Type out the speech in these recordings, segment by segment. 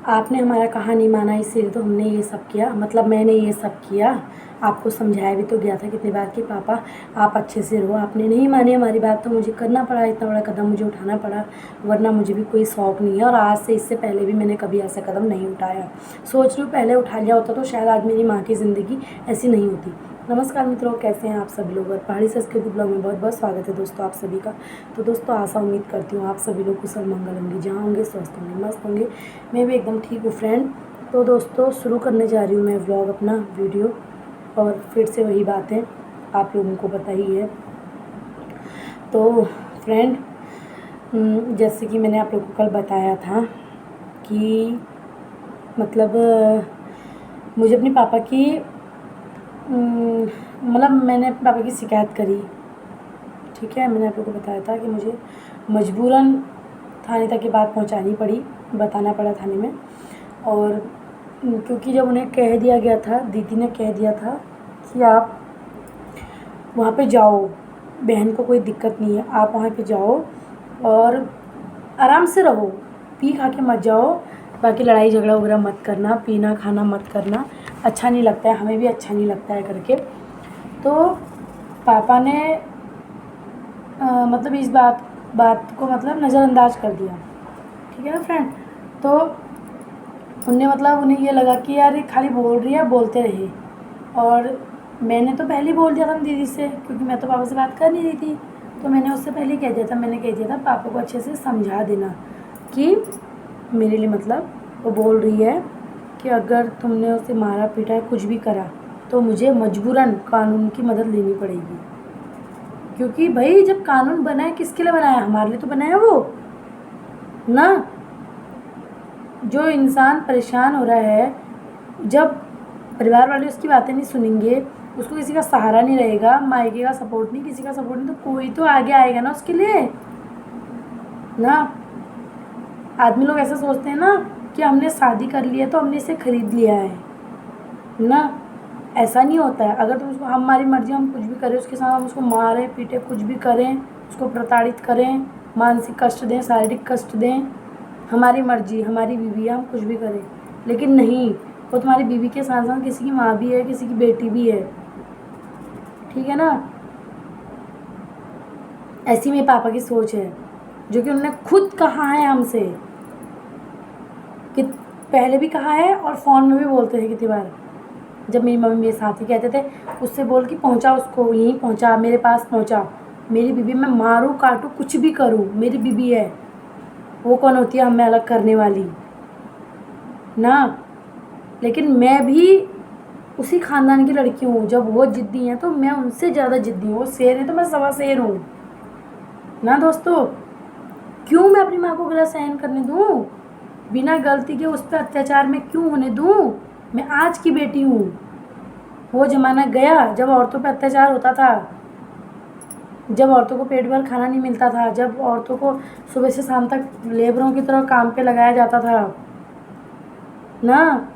आपने हमारा कहा नहीं माना, इसीलिए तो हमने ये सब किया, मतलब मैंने ये सब किया। आपको समझाया भी तो गया था कितनी बार कि पापा आप अच्छे से रहो, आपने नहीं मानी हमारी बात, तो मुझे करना पड़ा, इतना बड़ा कदम मुझे उठाना पड़ा, वरना मुझे भी कोई शौक़ नहीं है। और आज से इससे पहले भी मैंने कभी ऐसा कदम नहीं उठाया। सोच रही हूँ पहले उठा लिया होता तो शायद आज मेरी माँ की ज़िंदगी ऐसी नहीं होती। नमस्कार मित्रों, कैसे हैं आप सभी लोग। और पहाड़ी संस्कृति ब्लॉग में बहुत बहुत स्वागत है दोस्तों आप सभी का। तो दोस्तों आशा उम्मीद करती हूँ आप सभी लोग कुशल मंगल होंगे, जहाँ होंगे स्वस्थ होंगे, मस्त होंगे। मैं भी एकदम ठीक हूँ फ्रेंड। तो दोस्तों शुरू करने जा रही हूँ मैं व्लॉग अपना वीडियो, और फिर से वही बातें आप लोगों को पता ही है। तो फ्रेंड, जैसे कि मैंने आप लोगों को कल बताया था कि मतलब मुझे अपने पापा की मतलब मैंने अपने पापा की शिकायत करी, ठीक है। मैंने आप लोगों को बताया था कि मुझे मजबूरन थाने तक की बात पहुंचानी पड़ी, बताना पड़ा थाने में। और क्योंकि जब उन्हें कह दिया गया था, दीदी ने कह दिया था कि आप वहाँ पे जाओ, बहन को कोई दिक्कत नहीं है, आप वहाँ पे जाओ और आराम से रहो, पी खा के मत जाओ, बाकी लड़ाई झगड़ा वगैरह मत करना, पीना खाना मत करना, अच्छा नहीं लगता है, हमें भी अच्छा नहीं लगता है करके। तो पापा ने मतलब इस बात को मतलब नज़रअंदाज कर दिया, ठीक है ना फ्रेंड। तो उन्हें ये लगा कि यार ये खाली बोल रही है, बोलते रहे। और मैंने तो पहले ही बोल दिया था दीदी से, क्योंकि मैं तो पापा से बात कर नहीं रही थी, तो मैंने उससे पहले ही कह दिया था, पापा को अच्छे से समझा देना कि मेरे लिए मतलब वो बोल रही है कि अगर तुमने उसे मारा पीटा है, कुछ भी करा, तो मुझे मजबूरन कानून की मदद लेनी पड़ेगी। क्योंकि भाई जब कानून बना है, किसके लिए बनाया, हमारे लिए तो बनाया वो ना। जो इंसान परेशान हो रहा है, जब परिवार वाले उसकी बातें नहीं सुनेंगे, उसको किसी का सहारा नहीं रहेगा, मायके का सपोर्ट नहीं, किसी का सपोर्ट नहीं, तो कोई तो आगे आएगा ना उसके लिए ना। आदमी लोग ऐसा सोचते हैं ना कि हमने शादी कर ली है तो हमने इसे खरीद लिया है ना। ऐसा नहीं होता है। अगर तुम उसको, हमारी मर्ज़ी, हम कुछ भी करें उसके साथ, हम उसको मारें पीटे, कुछ भी करें, उसको प्रताड़ित करें, मानसिक कष्ट दें, शारीरिक कष्ट दें, हमारी मर्ज़ी, हमारी बीवी है, हम कुछ भी करें। लेकिन नहीं, वो तुम्हारी बीवी के साथ साथ किसी की माँ भी है, किसी की बेटी भी है, ठीक है ना। ऐसी मेरे पापा की सोच है, जो कि उन्होंने खुद कहा है हमसे, कि पहले भी कहा है और फ़ोन में भी बोलते थे कितनी बार। जब मेरी मम्मी मेरे साथ ही कहते थे, उससे बोल कि पहुंचा उसको, यहीं पहुंचा, मेरे पास पहुंचा। मेरी बीबी मैं मारूं काटूं कुछ भी करूं, मेरी बीबी है, वो कौन होती है हमें अलग करने वाली ना। लेकिन मैं भी उसी ख़ानदान की लड़की हूँ। जब वो ज़िद्दी हैं तो मैं उनसे ज़्यादा ज़िद्दी हूँ। वो शेर है तो मैं सवा शेर हूँ ना दोस्तों। क्यों मैं अपनी माँ को गलत सहन करने दूँ, बिना गलती के उस पर अत्याचार में क्यों होने दूँ। मैं आज की बेटी हूँ। वो ज़माना गया जब औरतों पर अत्याचार होता था, जब औरतों को पेट भर खाना नहीं मिलता था, जब औरतों को सुबह से शाम तक लेबरों की तरह काम पे लगाया जाता था ना।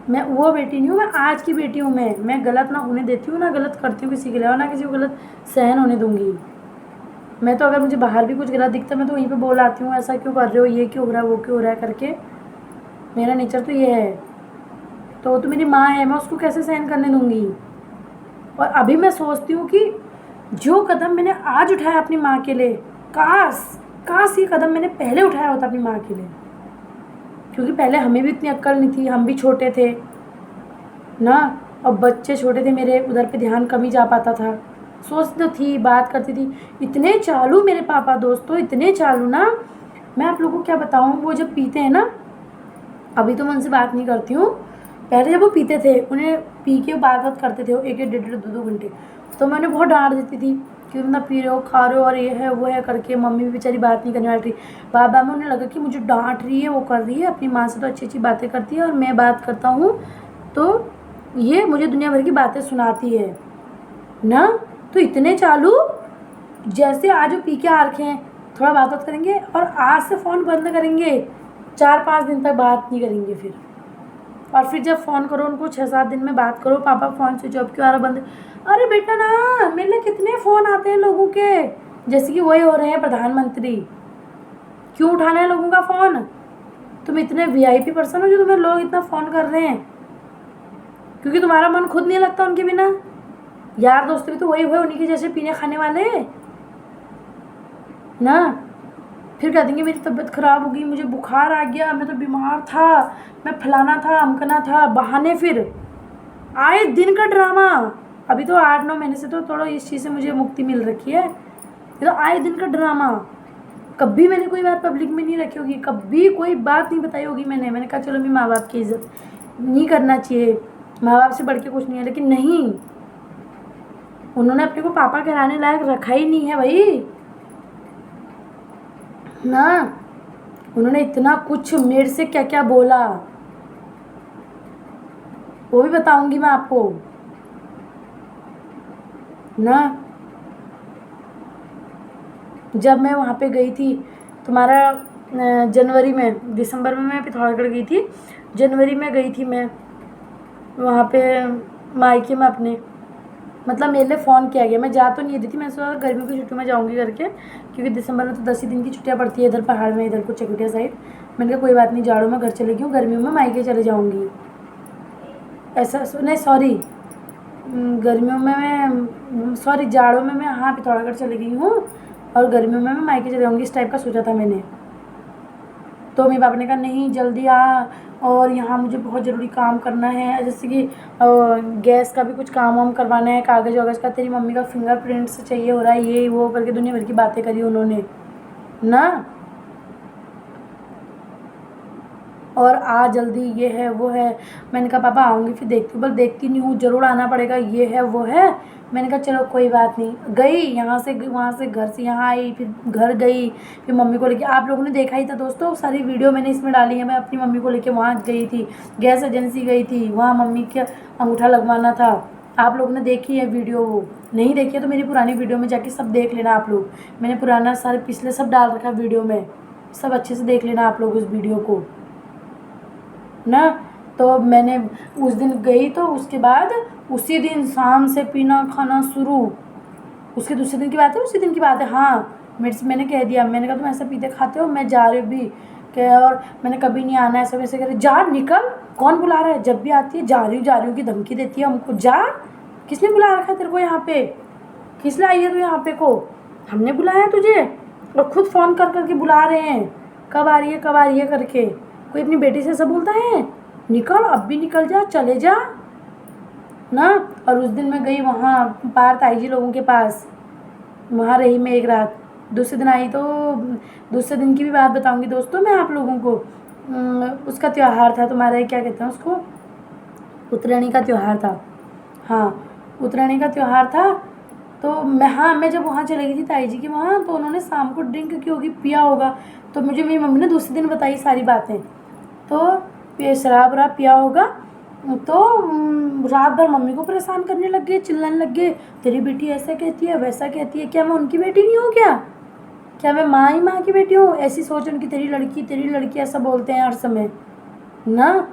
मैं वो बेटी नहीं हूँ, मैं आज की बेटी हूँ। मैं गलत ना होने देती हूँ, ना गलत करती हूँ किसी के लिए, और ना किसी को गलत सहन होने दूँगी। मैं तो अगर मुझे बाहर भी कुछ गलत दिखता है, मैं तो वहीं पे बोल आती हूँ, ऐसा क्यों कर रहे हो, ये क्यों हो रहा है, वो क्यों हो रहा है करके। मेरा नेचर तो ये है। तो वो तो मेरी माँ है, मैं उसको कैसे सहन करने दूँगी। और अभी मैं सोचती हूँ कि जो कदम मैंने आज उठाया अपनी माँ के लिए, काश ये कदम मैंने पहले उठाया होता अपनी माँ के लिए। क्योंकि पहले हमें भी इतनी अक्ल नहीं थी, हम भी छोटे थे ना, और बच्चे छोटे थे मेरे, उधर पे ध्यान कम ही जा पाता था। सोच तो थी, बात करती थी। इतने चालू मेरे पापा दोस्तों, इतने चालू ना, मैं आप लोगों को क्या बताऊँ। वो जब पीते हैं ना, अभी तो मैं उनसे बात नहीं करती हूँ, पहले जब वो पीते थे, उन्हें पी के बात करते थे वो 1-1 1.5 2-2 घंटे, तो मैंने बहुत डांट देती थी कि तुम ना पी रहे हो, खा रहे हो, और ये है वो है करके। मम्मी भी बेचारी बात नहीं करने वाली थी। बाबा में उन्हें लगा कि मुझे डांट रही है, वो कर रही है, अपनी माँ से तो अच्छी अच्छी बातें करती है, और मैं बात करता हूँ तो ये मुझे दुनिया भर की बातें सुनाती है ना। तो इतने चालू, जैसे आज वो पी के आ रखे हैं, थोड़ा बात करेंगे और आज से फ़ोन बंद करेंगे, 4-5 दिन तक बात नहीं करेंगे फिर। और फिर जब फ़ोन करो उनको 6-7 दिन में बात करो, पापा फ़ोन स्विच ऑफ क्यों आ रहा, बंद। अरे बेटा ना, मेरे लिए कितने फ़ोन आते हैं लोगों के, जैसे कि वही हो रहे हैं प्रधानमंत्री। क्यों उठाना है लोगों का फ़ोन, तुम इतने वीआईपी पर्सन हो जो तुम्हें लोग इतना फ़ोन कर रहे हैं, क्योंकि तुम्हारा मन खुद नहीं लगता उनके बिना। यार दोस्त भी तो वही हुए, उन्हीं के जैसे पीने खाने वाले ना। फिर कह देंगे मेरी तबीयत ख़राब हो गई, मुझे बुखार आ गया, मैं तो बीमार था, मैं फलाना था, अमकना था, बहाने। फिर आए दिन का ड्रामा। अभी तो 8-9 महीने से तो थोड़ा इस चीज़ से मुझे मुक्ति मिल रखी है। ये तो आए दिन का ड्रामा। कभी मैंने कोई बात पब्लिक में नहीं रखी होगी, कभी कोई बात नहीं बताई होगी मैंने कहा चलो मेरे माँ बाप की इज्जत नहीं करना चाहिए, माँ बाप से बढ़ के कुछ नहीं है। लेकिन नहीं, उन्होंने अपने को पापा कहलाने लायक रखा ही नहीं है भाई ना। उन्होंने इतना कुछ मेरे से क्या क्या बोला वो भी बताऊंगी मैं आपको ना। जब मैं वहाँ पे गई थी तुम्हारा जनवरी में, दिसंबर में मैं पिथौरागढ़ गई थी, जनवरी में गई थी मैं वहाँ पे मायके में अपने। मतलब मेरे लिए फ़ोन किया गया, मैं जा तो नहीं रही थी, मैं सोचा गर्मियों की छुट्टियों में जाऊँगी करके, क्योंकि दिसंबर में तो 10 ही दिन की छुट्टियाँ पड़ती है इधर पहाड़ में, इधर कुछ चकुटिया साइड। मैंने कहा कोई बात नहीं, जाड़ों में घर चले गई हूँ, गर्मियों में मायके चले जाऊँगी। ऐसा नहीं, सॉरी, गर्मियों में मैं, सॉरी, जाड़ों में मैं हाँ पिथौरागढ़ चली गई हूँ, और गर्मियों में मैं मायके चले जाऊँगी, इस टाइप का सोचा था मैंने। तो मेरे पापा ने कहा नहीं जल्दी आ, और यहाँ मुझे बहुत ज़रूरी काम करना है, जैसे कि गैस का भी कुछ काम वाम करवाना है, कागज़ वागज़ का, तेरी मम्मी का फिंगरप्रिंट्स चाहिए हो रहा है, ये वो करके दुनिया भर की बातें करी उन्होंने ना। और आ जल्दी, ये है वो है। मैंने कहा पापा आऊँगी, फिर देखती हूँ, बल देखती नहीं हूँ, ज़रूर आना पड़ेगा, ये है वो है। मैंने कहा चलो कोई बात नहीं। गई यहाँ से, वहाँ से, घर से यहाँ आई, फिर घर गई, फिर मम्मी को लेके, आप लोगों ने देखा ही था दोस्तों, सारी वीडियो मैंने इसमें डाली है। मैं अपनी मम्मी को लेके वहाँ गई थी, गैस एजेंसी गई थी, वहाँ मम्मी का अंगूठा लगवाना था। आप लोगों ने देखी है वीडियो, वो नहीं देखी है तो मेरी पुरानी वीडियो में जाके सब देख लेना आप लोग। मैंने पुराना सारे पिछले सब डाल रखा वीडियो में, सब अच्छे से देख लेना आप लोग उस वीडियो को ना। तो मैंने उस दिन गई, तो उसके बाद उसी दिन शाम से पीना खाना शुरू। उसके दूसरे दिन की बात है, उसी दिन की बात है। हाँ, मेरे से मैंने कह दिया, मैंने कहा तुम ऐसा पीते खाते हो, मैं जा रही हूँ भी क्या, और मैंने कभी नहीं आना, ऐसा वैसे करे, जा निकल, कौन बुला रहा है, जब भी आती है जा रही हूँ की धमकी देती है हमको। जा, किसने बुला रखा है तेरे को यहाँ पे, किस लिए आई है तू यहाँ पे को, हमने बुलाया तुझे, और खुद फ़ोन कर करके बुला रहे हैं, कब आ रही है कब आ रही है करके। कोई अपनी बेटी से ऐसा बोलता है, निकल, अब भी निकल जा, चले जा ना। और उस दिन मैं गई वहाँ पार ताई जी लोगों के पास, वहाँ रही मैं एक रात। दूसरे दिन आई, तो दूसरे दिन की भी बात बताऊंगी दोस्तों मैं आप लोगों को। उसका त्यौहार था तुम्हारा, क्या कहते हैं उसको, उत्तरायणी का त्यौहार था। हाँ, उत्तरायणी का त्यौहार था। तो मैं जब वहाँ चली गई थी ताई जी के वहाँ, तो उन्होंने शाम को ड्रिंक की होगी, पिया होगा। तो मुझे मेरी मम्मी ने दूसरे दिन बताई सारी बातें। तो ये शराब वराब पिया होगा, तो रात भर मम्मी को परेशान करने लग गए, चिल्लाने लग गए, तेरी बेटी ऐसा कहती है वैसा कहती है। क्या मैं उनकी बेटी नहीं हूँ क्या मैं माँ ही माँ की बेटी हूँ? ऐसी सोच उनकी, तेरी लड़की ऐसा बोलते हैं हर समय ना।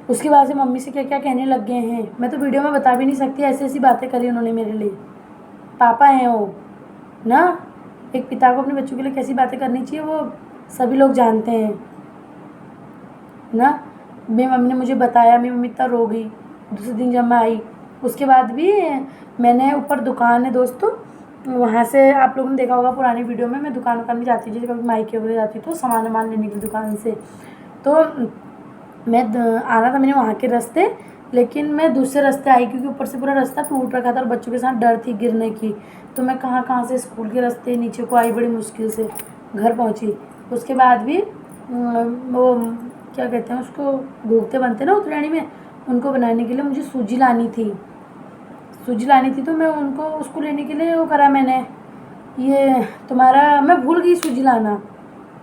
उसके बाद से मम्मी से क्या क्या कहने लग गए हैं, मैं तो वीडियो में बता भी नहीं सकती, ऐसी ऐसी बातें करी उन्होंने मेरे लिए। पापा हैं वो ना, एक पिता को अपने बच्चों के लिए कैसी बातें करनी चाहिए वो सभी लोग जानते हैं ना। मेरी मम्मी ने मुझे बताया, मेरी मम्मी इतना रो गई दूसरे दिन जब मैं आई। उसके बाद भी मैंने, ऊपर दुकान है दोस्तों, वहाँ से आप लोगों ने देखा होगा पुरानी वीडियो में, मैं दुकान में जाती थी, जैसे कभी माइके वगैरह जाती तो सामान वामान लेने की दुकान से। तो मैं आना था मैंने वहाँ के रास्ते, लेकिन मैं दूसरे रास्ते आई, क्योंकि ऊपर से पूरा रास्ता टूट रखा था और बच्चों के साथ डर थी गिरने की। तो मैं कहाँ से स्कूल के रास्ते नीचे को आई, बड़ी मुश्किल से घर पहुँची। उसके बाद भी वो क्या कहते हैं उसको, घूगते बनते ना उत्तरायणी में, उनको बनाने के लिए मुझे सूजी लानी थी। तो मैं उनको, उसको लेने के लिए वो करा मैंने, ये तुम्हारा, मैं भूल गई सूजी लाना।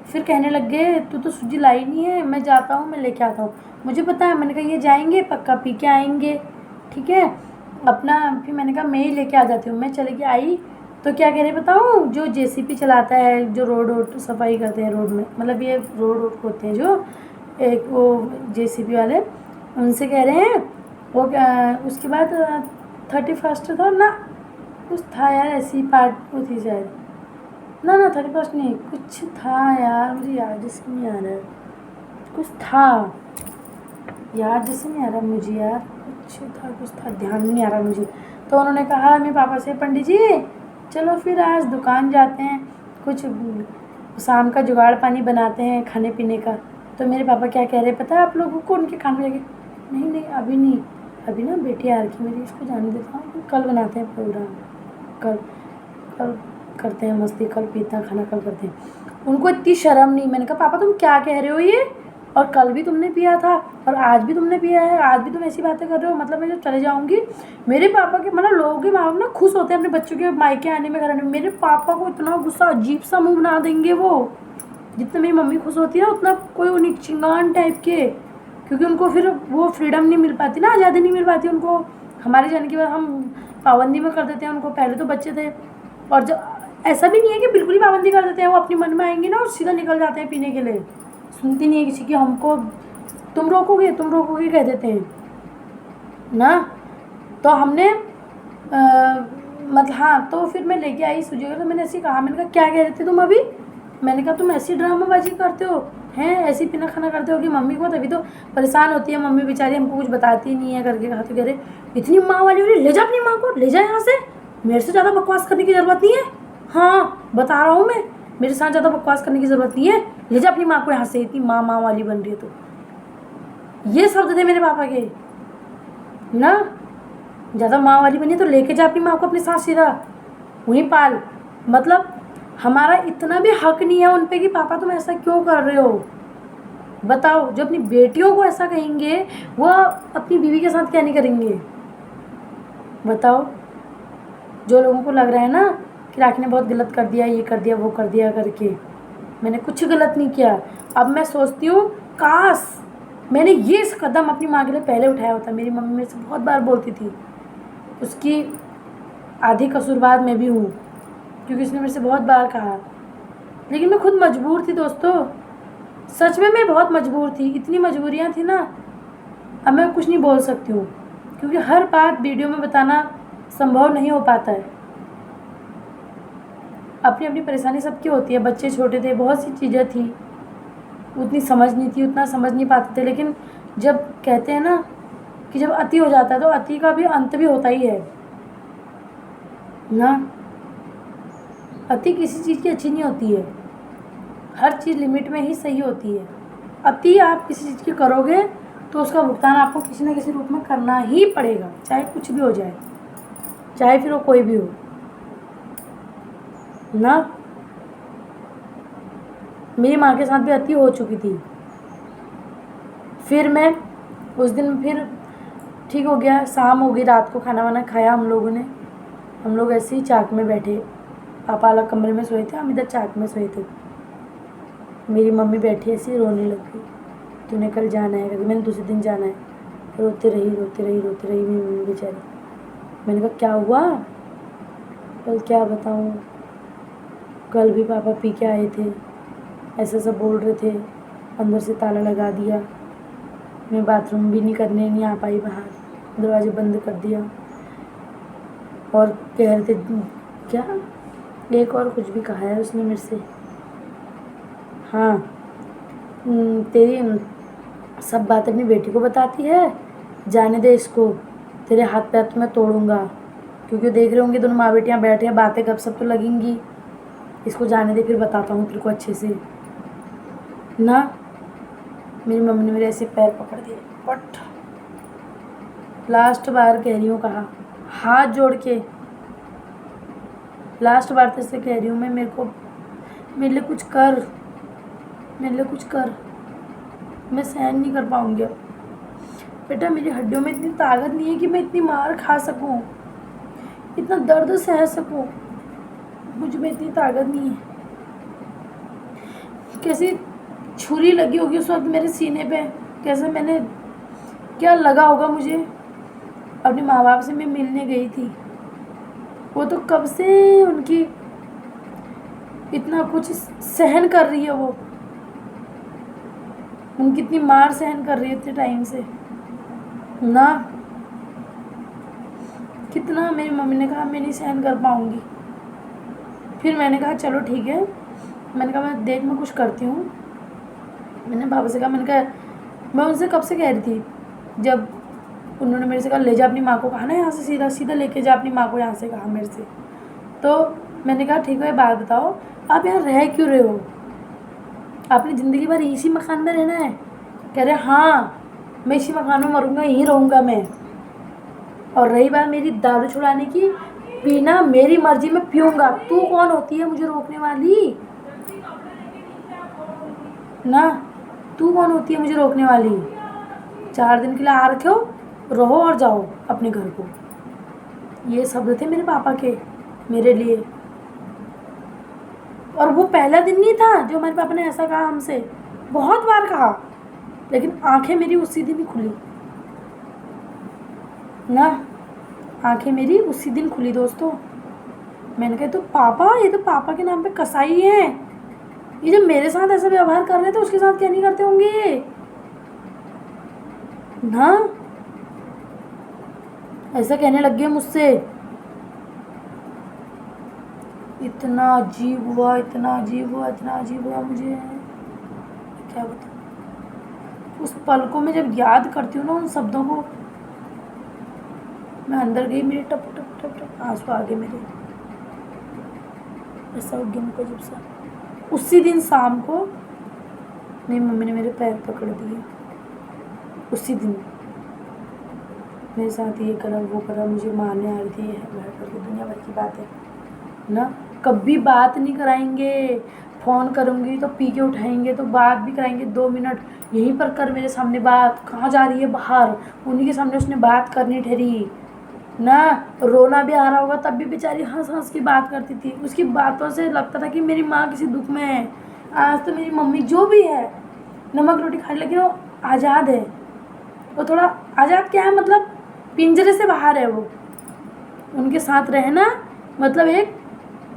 फिर कहने लग गए तू तो सूजी लाई नहीं है, मैं जाता हूँ, मैं लेके आता हूँ। मुझे पता है, मैंने कहा ये जाएंगे पक्का पी के आएंगे, ठीक है अपना। फिर मैंने कहा मैं ही लेके आ जाती हूँ। मैं चले के आई, तो क्या कह रहे बताऊँ, जो जेसीपी चलाता है, जो रोड सफाई करते हैं रोड में, मतलब ये रोड होते हैं जो, एक वो जेसीबी वाले, उनसे कह रहे हैं वो उसके बाद 31 था ना, कुछ था यार, ऐसी पार्ट वो थी शायद ना 31 नहीं, कुछ था यार, मुझे याद जैसे नहीं आ रहा है, कुछ था याद जैसे नहीं आ रहा मुझे यार, कुछ था ध्यान नहीं आ रहा मुझे। तो उन्होंने कहा मेरे पापा से, पंडित जी चलो फिर आज दुकान जाते हैं, कुछ शाम का जुगाड़ पानी बनाते हैं खाने पीने का। तो मेरे पापा क्या कह रहे पता है आप लोगों को, उनके कान में लगे, नहीं नहीं अभी नहीं, अभी ना बेटी आ रखी मेरी, इसको जाने देता हूँ, कल बनाते हैं प्रोग्राम, कल कल करते हैं मस्ती, कल पीते हैं खाना, कल करते हैं। उनको इतनी शर्म नहीं। मैंने कहा पापा तुम क्या कह रहे हो ये, और कल भी तुमने पिया था और आज भी तुमने पिया है, आज भी तुम ऐसी बातें कर रहे हो, मतलब मैं जब चले जाऊँगी। मेरे पापा के मतलब लोगों के माँ बाप ना खुश होते हैं अपने बच्चों के मायके आने में, घर आने में। मेरे पापा को इतना गुस्सा, अजीब सा मुँह बना देंगे वो, जितने मेरी मम्मी खुश होती है ना उतना कोई उन्हीं चिंगान टाइप के, क्योंकि उनको फिर वो फ्रीडम नहीं मिल पाती ना, आज़ादी नहीं मिल पाती उनको। हमारे जाने के बाद हम पाबंदी में कर देते हैं उनको, पहले तो बच्चे थे। और जब ऐसा भी नहीं है कि बिल्कुल ही पाबंदी कर देते हैं, वो अपने मन में आएंगे ना और सीधा निकल जाते हैं पीने के लिए, सुनती नहीं है किसी की। हमको तुम रोकोगे कह देते हैं ना। तो हमने मतलब हाँ, तो फिर मैं लेके आई सूजी, तो मैंने ऐसे कहा, मैंने कहा क्या कह रहे थे तुम अभी, मैंने कहा तुम ऐसी ड्रामाबाजी करते हो हैं, ऐसी पीना खाना करते हो कि मम्मी को तभी तो परेशान होती है मम्मी बेचारी, हमको कुछ बताती नहीं है करके कहा। तो कह रहे इतनी माँ वाली हो रही, ले जा अपनी माँ को, ले जा यहाँ से, मेरे से ज़्यादा बकवास करने की ज़रूरत नहीं है। हाँ बता रहा हूँ मैं, मेरे साथ ज़्यादा बकवास करने की ज़रूरत नहीं है, ले जा अपनी माँ को यहाँ से, इतनी माँ वाली बन रही है। तो ये शब्द थे मेरे पापा के ना, ज़्यादा माँ वाली बनी तो लेके जा अपनी माँ को अपने साथ सीधा, वहीं पाल। मतलब हमारा इतना भी हक नहीं है उन पे कि पापा तुम ऐसा क्यों कर रहे हो। बताओ, जो अपनी बेटियों को ऐसा कहेंगे वो अपनी बीवी के साथ क्या नहीं करेंगे। बताओ, जो लोगों को लग रहा है ना कि राखी ने बहुत गलत कर दिया, ये कर दिया वो कर दिया करके, मैंने कुछ गलत नहीं किया। अब मैं सोचती हूँ काश मैंने ये कदम अपनी माँ के लिए पहले उठाया होता। मेरी मम्मी मेरे से बहुत बार बोलती थी, उसकी आधी कसूरवार मैं भी हूँ, क्योंकि उसने मेरे से बहुत बार कहा, लेकिन मैं खुद मजबूर थी दोस्तों, सच में मैं बहुत मजबूर थी। इतनी मजबूरियाँ थी ना, अब मैं कुछ नहीं बोल सकती हूँ, क्योंकि हर बात वीडियो में बताना संभव नहीं हो पाता है। अपनी अपनी परेशानी सबकी होती है, बच्चे छोटे थे, बहुत सी चीज़ें थी, उतनी समझ नहीं थी, उतना समझ नहीं पाते थे। लेकिन जब कहते हैं ना कि जब अति हो जाता है तो अति का भी अंत भी होता ही है ना। अति किसी चीज़ की अच्छी नहीं होती है, हर चीज़ लिमिट में ही सही होती है। अति आप किसी चीज़ की करोगे तो उसका भुगतान आपको किसी न किसी रूप में करना ही पड़ेगा, चाहे कुछ भी हो जाए, चाहे फिर वो कोई भी हो ना। मेरी माँ के साथ भी अति हो चुकी थी। फिर मैं उस दिन फिर ठीक हो गया, शाम हो गई, रात को खाना वाना खाया हम लोगों ने। हम लोग ऐसे ही चाक में बैठे, पापा अलग कमरे में सोए थे, हम इधर चाक में सोए थे। मेरी मम्मी बैठी ऐसे रोने लगी, तूने कल जाना है करके। मैंने दूसरे दिन जाना है, रोती रही मेरी मम्मी बेचारी। मैंने कहा क्या हुआ, कल क्या बताऊँ, कल भी पापा पी के आए थे, ऐसा सब बोल रहे थे, अंदर से ताला लगा दिया, मैं बाथरूम भी नहीं करने नहीं आ पाई बाहर, दरवाजे बंद कर दिया, और कह रहे थे क्या, एक और कुछ भी कहा है उसने मेरे से, हाँ तेरी सब बात अपनी बेटी को बताती है, जाने दे इसको, तेरे हाथ पैर तो मैं तोड़ूंगा, क्योंकि देख रहे होंगे दोनों माँ बेटियाँ बैठे हैं, बातें गप सब तो लगेंगी, इसको जाने दे, फिर बताता हूँ तेरे को अच्छे से ना। मेरी मम्मी ने मेरे ऐसे पैर पकड़ दिए, बट लास्ट बार कह रही हूँ, कहा हाथ जोड़ के, लास्ट बार तेरे कह रही हूँ मैं, मेरे लिए कुछ कर, मेरे लिए कुछ कर, मैं सहन नहीं कर पाऊँगी अब। बेटा मेरी हड्डियों में इतनी ताकत नहीं है कि मैं इतनी मार खा सकूँ, इतना दर्द सह सकूँ, मुझ में इतनी ताकत नहीं है। कैसी छुरी लगी होगी उस वक्त मेरे सीने पे, कैसे मैंने, क्या लगा होगा मुझे। अपने माँ बाप से मैं मिलने गई थी, वो तो कब से उनकी इतना कुछ सहन कर रही है, वो उनकी इतनी मार सहन कर रही है इतने टाइम से ना। कितना मेरी मम्मी ने कहा मैं नहीं सहन कर पाऊँगी, फिर मैंने कहा चलो ठीक है, मैंने कहा मैं कुछ करती हूँ। मैंने पापा से कहा, मैंने कहा मैं उनसे कब से कह रही थी, जब उन्होंने मेरे से कहा ले जा अपनी माँ को, कहा ना यहाँ से सीधा सीधा लेके जा अपनी माँ को, यहाँ से कहा मेरे से। तो मैंने कहा ठीक है, बात बताओ आप यहाँ रह क्यों रहे हो, आपने ज़िंदगी भर इसी मकान में रहना है? कह रहे हाँ, मैं इसी मकान में मरूंगा, यहीं रहूँगा मैं। और रही बात मेरी दारू छुड़ाने की, पीना मेरी मर्जी में पीऊँगा, तू कौन होती है मुझे रोकने वाली ना, तू कौन होती है मुझे रोकने वाली? 4 दिन के लिए आ रखे हो, रहो और जाओ अपने घर को। ये शब्द थे मेरे पापा के मेरे लिए। और वो पहला दिन नहीं था जो हमारे पापा ने ऐसा कहा हमसे, बहुत बार कहा, लेकिन आंखें मेरी उसी दिन ही खुली ना, आंखें मेरी उसी दिन खुली दोस्तों। मैंने कहा तो पापा, ये तो पापा के नाम पे कसाई है, ये जब मेरे साथ ऐसा व्यवहार कर रहे थे उसके साथ क्या नहीं करते होंगे ना। ऐसा कहने लग गए मुझसे। इतना अजीब हुआ, इतना अजीब हुआ, इतना अजीब हुआ, मुझे क्या बताऊँ। उस पल को मैं जब याद करती हूँ ना उन शब्दों को, मैं अंदर गई, मेरे टप टप टप टप आंसू आ गए मेरे। ऐसा हो गया मुझको जब सा। उसी दिन शाम को मेरी मम्मी ने मेरे पैर पकड़ दिए, उसी दिन मेरे साथ ये करा वो करा, मुझे मारने आ रही थी, वह करके दुनिया भर की बात है ना। कभी बात नहीं कराएंगे, फ़ोन करूँगी तो पी के उठाएंगे, तो बात भी कराएंगे 2 मिनट, यहीं पर कर मेरे सामने बात, कहाँ जा रही है बाहर, उन्हीं के सामने उसने बात करनी ठहरी ना। रोना भी आ रहा होगा तब भी बेचारी हंस हंस की बात करती थी, उसकी बातों से लगता था कि मेरी माँ किसी दुख में है। आज तो मेरी मम्मी जो भी है नमक रोटी खा, लेकिन वो आज़ाद है, वो थोड़ा आज़ाद क्या है, मतलब पिंजरे से बाहर है वो। उनके साथ रहना मतलब एक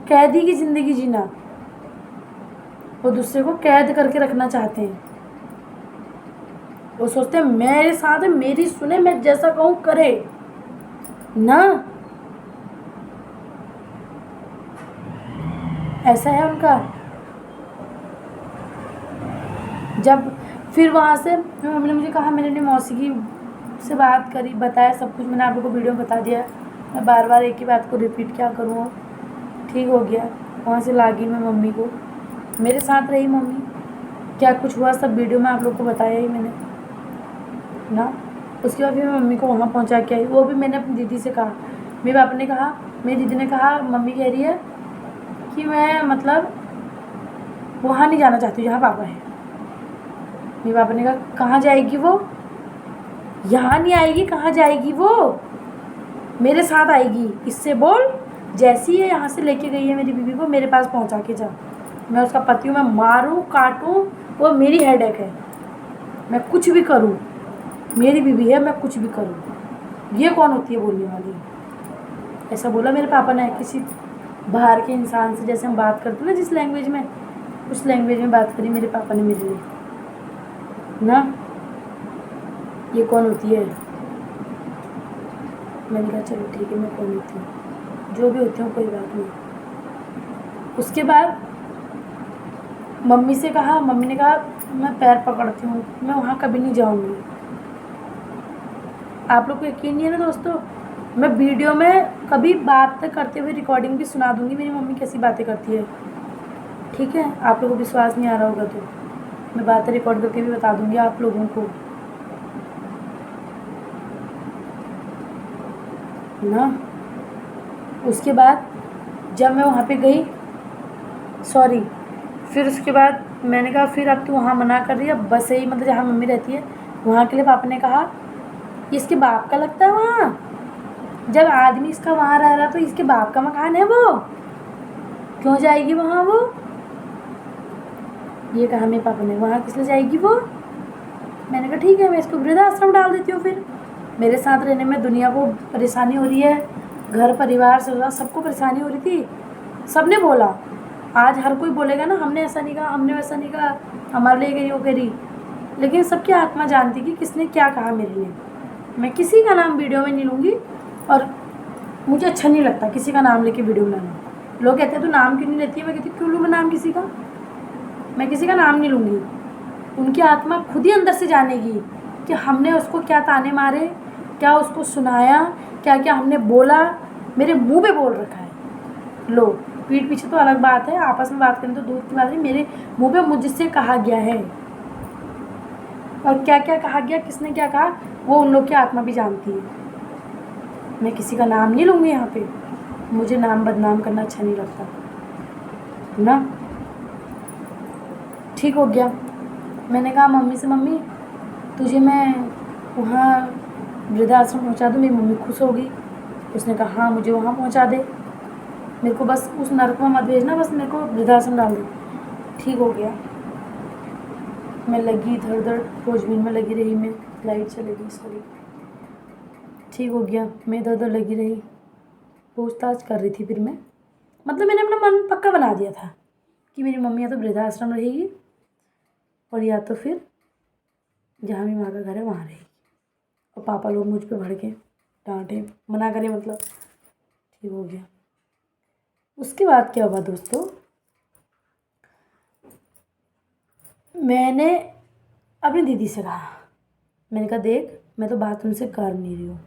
कैदी की ज़िंदगी जीना, वो दूसरे को कैद करके रखना चाहते हैं। वो सोचते हैं मेरे साथ है, मेरी सुने, मैं जैसा कहूँ करे ना। ऐसा है उनका। जब फिर वहाँ से मम्मी ने मुझे कहा, मैंने अपनी मौसी की से बात करी, बताया सब कुछ, मैंने आप लोगों को वीडियो में बता दिया, मैं बार बार एक ही बात को रिपीट क्या करूँ। ठीक हो गया, वहाँ से लागी मैं मम्मी को, मेरे साथ रही मम्मी, क्या कुछ हुआ सब वीडियो में आप लोग को बताया ही मैंने ना। उसके बाद फिर मैं मम्मी को वहाँ पहुँचा के आई, वो भी मैंने अपनी दीदी से कहा। मेरे पापा ने कहा, मेरी दीदी ने कहा मम्मी कह रही है कि मैं मतलब वहाँ नहीं जाना चाहती जहाँ पापा है। मेरे पापा ने कहा कहाँ जाएगी वो, यहाँ नहीं आएगी, कहाँ जाएगी वो, मेरे साथ आएगी, इससे बोल जैसी है यहाँ से लेके गई है मेरी बीबी को मेरे पास पहुँचा के जा। मैं उसका पति हूँ, मैं मारूँ काटूँ वो मेरी हेडेक है, मैं कुछ भी करूँ, मेरी बीबी है, मैं कुछ भी करूँ, ये कौन होती है बोलने वाली। ऐसा बोला मेरे पापा ने किसी बाहर के इंसान से, जैसे हम बात करते हैं ना जिस लैंग्वेज में, उस लैंग्वेज में बात करी मेरे पापा ने मेरे लिए ना। ये कौन होती है। मैंने कहा चलो ठीक है, मैं कौन होती हूँ, जो भी होती हूँ कोई बात नहीं। उसके बाद मम्मी से कहा, मम्मी ने कहा मैं पैर पकड़ती हूँ, मैं वहाँ कभी नहीं जाऊँगी। आप लोग को यकीन नहीं है ना दोस्तों, मैं वीडियो में कभी बात करते हुए रिकॉर्डिंग भी सुना दूँगी मेरी मम्मी कैसी बातें करती है, ठीक है। आप लोगों को विश्वास नहीं आ रहा होगा तो मैं बातें रिकॉर्ड करके भी बता दूँगी आप लोगों को ना। उसके बाद जब मैं वहाँ पे गई, सॉरी, फिर उसके बाद मैंने कहा फिर अब तू वहाँ मना कर रही है, बस यही मतलब जहाँ मम्मी रहती है वहाँ के लिए पापा ने कहा ये इसके बाप का लगता है वहाँ, जब आदमी इसका वहाँ रह रहा तो इसके बाप का मकान है, वो क्यों जाएगी वहाँ वो। ये कहा मेरे पापा ने, वहाँ किस लिए जाएगी वो। मैंने कहा ठीक है, मैं इसको वृद्धाश्रम डाल देती हूँ। फिर मेरे साथ रहने में दुनिया को परेशानी हो रही है, घर परिवार से सबको परेशानी हो रही थी, सबने बोला। आज हर कोई बोलेगा ना हमने ऐसा नहीं कहा, हमने वैसा नहीं कहा, हमारे लिए करी वो करी, लेकिन सबकी आत्मा जानती कि किसने क्या कहा मेरे लिए। मैं किसी का नाम वीडियो में नहीं लूँगी और मुझे अच्छा नहीं लगता किसी का नाम लेके वीडियो बनाना लोग कहते हैं तू नाम क्यों नहीं लेती है, मैं कहती क्यों लूँ मैं नाम किसी का, मैं किसी का नाम नहीं लूँगी। उनकी आत्मा खुद ही अंदर से जानेगी कि हमने उसको क्या ताने मारे, क्या उसको सुनाया, क्या क्या हमने बोला, मेरे मुंह पे बोल रखा है। लो, पीठ पीछे तो अलग बात है, आपस में बात करें तो दूर की बात है, मेरे मुंह पे मुझसे कहा गया है, और क्या क्या कहा गया, किसने क्या कहा, वो उन लोग की आत्मा भी जानती है। मैं किसी का नाम नहीं लूँगी यहाँ पे, मुझे नाम बदनाम करना अच्छा नहीं लगता ना। ठीक हो गया। मैंने कहा मम्मी से, मम्मी तुझे मैं वहाँ वृद्धाश्रम पहुँचा दूँ, मेरी मम्मी खुश होगी। उसने कहा हाँ मुझे वहाँ पहुँचा दे, मेरे को बस उस नरक में मत भेजना, बस मेरे को वृद्धाश्रम डाल दे। ठीक हो गया। मैं लगी इधर उधर खोजबीन में लगी रही, मैं लाइट चली गई, सॉरी। ठीक हो गया, मैं इधर उधर लगी रही, पूछताछ कर रही थी। फिर मैं मतलब मैंने अपना मन पक्का बना दिया था कि मेरी मम्मी या तो वृद्धाश्रम रहेगी और या तो फिर जहाँ मेरी माँ का घर है वहाँ रहेगी। और पापा लोग मुझ पे भड़के, डांटे, मना करे, मतलब ठीक हो गया। उसके बाद क्या हुआ दोस्तों, मैंने अपनी दीदी से कहा, मैंने कहा देख मैं तो बात उनसे कर नहीं रही हूँ,